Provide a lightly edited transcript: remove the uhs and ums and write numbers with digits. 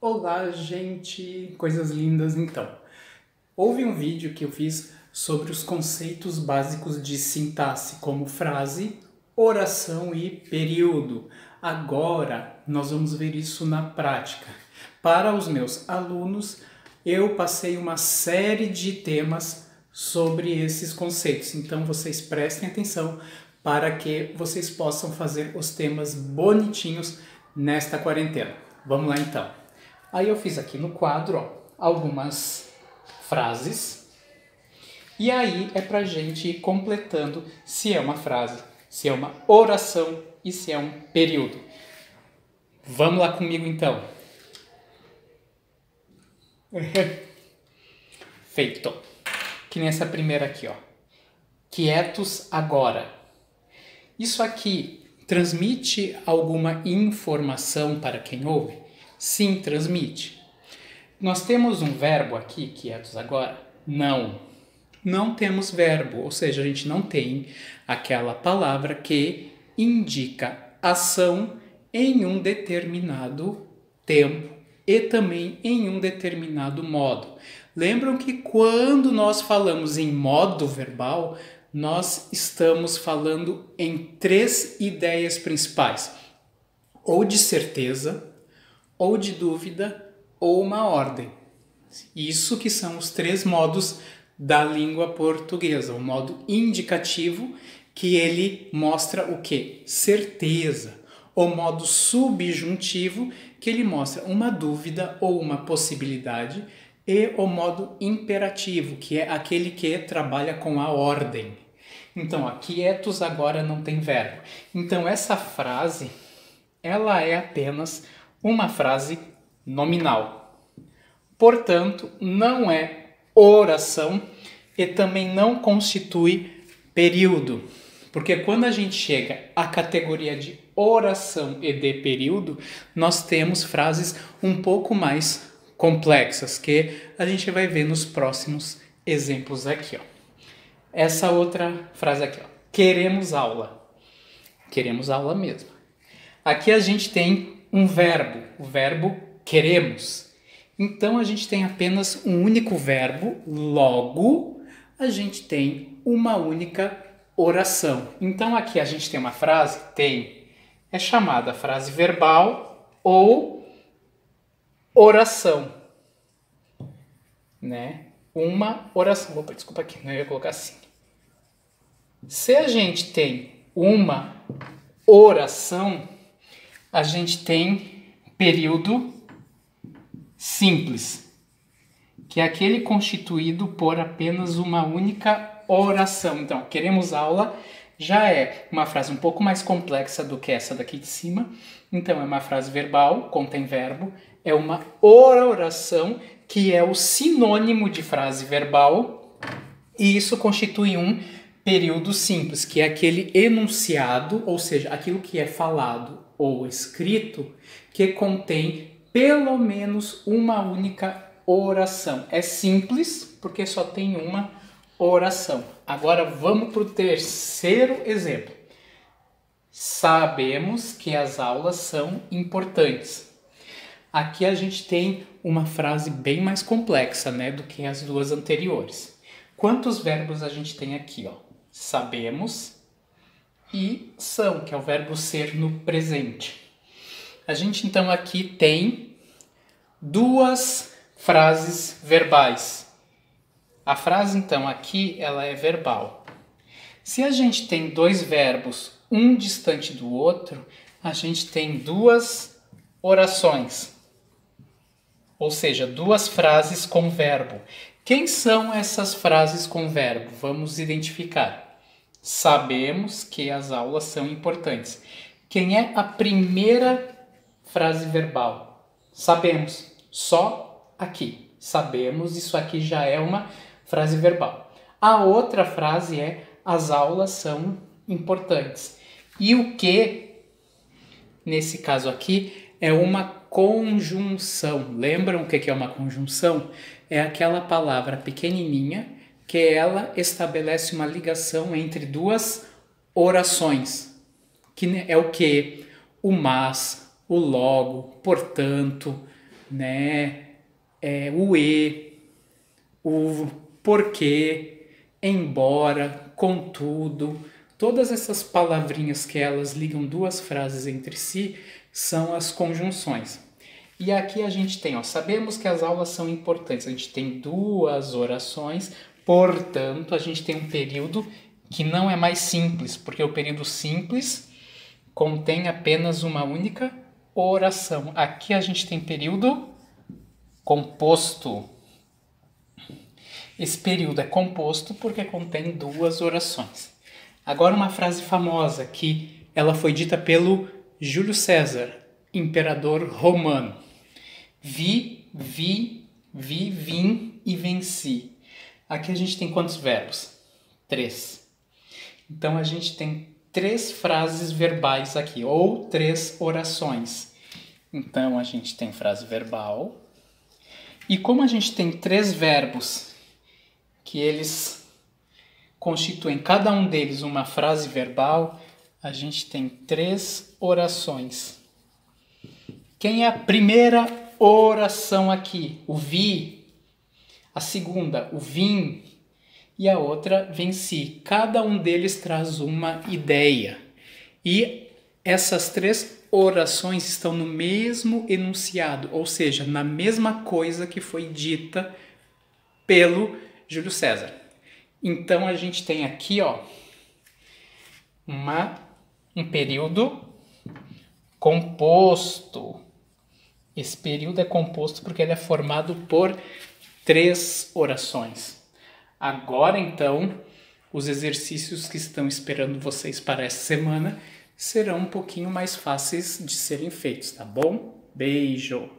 Olá, gente! Coisas lindas, então. Houve um vídeo que eu fiz sobre os conceitos básicos de sintaxe, como frase, oração e período. Agora, nós vamos ver isso na prática. Para os meus alunos, eu passei uma série de temas sobre esses conceitos. Então, vocês prestem atenção para que vocês possam fazer os temas bonitinhos nesta quarentena. Vamos lá, então. Aí eu fiz aqui no quadro, ó, algumas frases. E aí é pra gente ir completando se é uma frase, se é uma oração e se é um período. Vamos lá comigo então. Feito. Que nem essa primeira aqui, ó. Quietos agora. Isso aqui transmite alguma informação para quem ouve? Sim, transmite. Nós temos um verbo aqui, quietos agora? Não. Não temos verbo, ou seja, a gente não tem aquela palavra que indica ação em um determinado tempo e também em um determinado modo. Lembram que quando nós falamos em modo verbal, nós estamos falando em três ideias principais: ou de certeza, ou de dúvida, ou uma ordem. Isso que são os três modos da língua portuguesa. O modo indicativo, que ele mostra o quê? Certeza. O modo subjuntivo, que ele mostra uma dúvida ou uma possibilidade. E o modo imperativo, que é aquele que trabalha com a ordem. Então, quietos agora não tem verbo. Então, essa frase, ela é apenas uma frase nominal. Portanto, não é oração e também não constitui período. Porque quando a gente chega à categoria de oração e de período, nós temos frases um pouco mais complexas, que a gente vai ver nos próximos exemplos aqui, ó. Essa outra frase aqui, ó. Queremos aula. Queremos aula mesmo. Aqui a gente tem um verbo, o verbo queremos. Então a gente tem apenas um único verbo, logo a gente tem uma única oração. Então aqui a gente tem uma frase, é chamada frase verbal ou oração, né? Uma oração. Opa, desculpa aqui, não ia colocar assim. Se a gente tem uma oração, a gente tem período simples, que é aquele constituído por apenas uma única oração. Então, queremos aula já é uma frase um pouco mais complexa do que essa daqui de cima. Então, é uma frase verbal, contém verbo, é uma oração, que é o sinônimo de frase verbal, e isso constitui um período simples, que é aquele enunciado, ou seja, aquilo que é falado ou escrito, que contém pelo menos uma única oração. É simples, porque só tem uma oração. Agora vamos para o terceiro exemplo. Sabemos que as aulas são importantes. Aqui a gente tem uma frase bem mais complexa, né, do que as duas anteriores. Quantos verbos a gente tem aqui, ó? Sabemos e são, que é o verbo ser no presente. A gente então aqui tem duas frases verbais. A frase então aqui, ela é verbal. Se a gente tem dois verbos, um distante do outro, a gente tem duas orações. Ou seja, duas frases com verbo. Quem são essas frases com verbo? Vamos identificar. Sabemos que as aulas são importantes. Quem é a primeira frase verbal? Sabemos. Só aqui. Sabemos, isso aqui já é uma frase verbal. A outra frase é: as aulas são importantes. E o que, nesse caso aqui, é uma conjunção. Lembram o que é uma conjunção? É aquela palavra pequenininha que ela estabelece uma ligação entre duas orações. Que é o que? O mas, o logo, portanto, né? O e, o porquê, embora, contudo, todas essas palavrinhas que elas ligam duas frases entre si são as conjunções. E aqui a gente tem, sabemos que as aulas são importantes, a gente tem duas orações, portanto a gente tem um período que não é mais simples, porque o período simples contém apenas uma única oração. Aqui a gente tem período composto. Esse período é composto porque contém duas orações. Agora uma frase famosa que ela foi dita pelo Júlio César, imperador romano. Vi, vim e venci. Aqui a gente tem quantos verbos? 3. Então a gente tem 3 frases verbais aqui, ou 3 orações. Então a gente tem frase verbal. E como a gente tem 3 verbos, que eles constituem cada um deles uma frase verbal, a gente tem 3 orações. Quem é a primeira oração aqui? O vi. A segunda, o vim. E a outra, venci. Cada um deles traz uma ideia. E essas 3 orações estão no mesmo enunciado, ou seja, na mesma coisa que foi dita pelo Júlio César. Então a gente tem aqui um período composto. Esse período é composto porque ele é formado por 3 orações. Agora, então, os exercícios que estão esperando vocês para essa semana serão um pouquinho mais fáceis de serem feitos, tá bom? Beijo!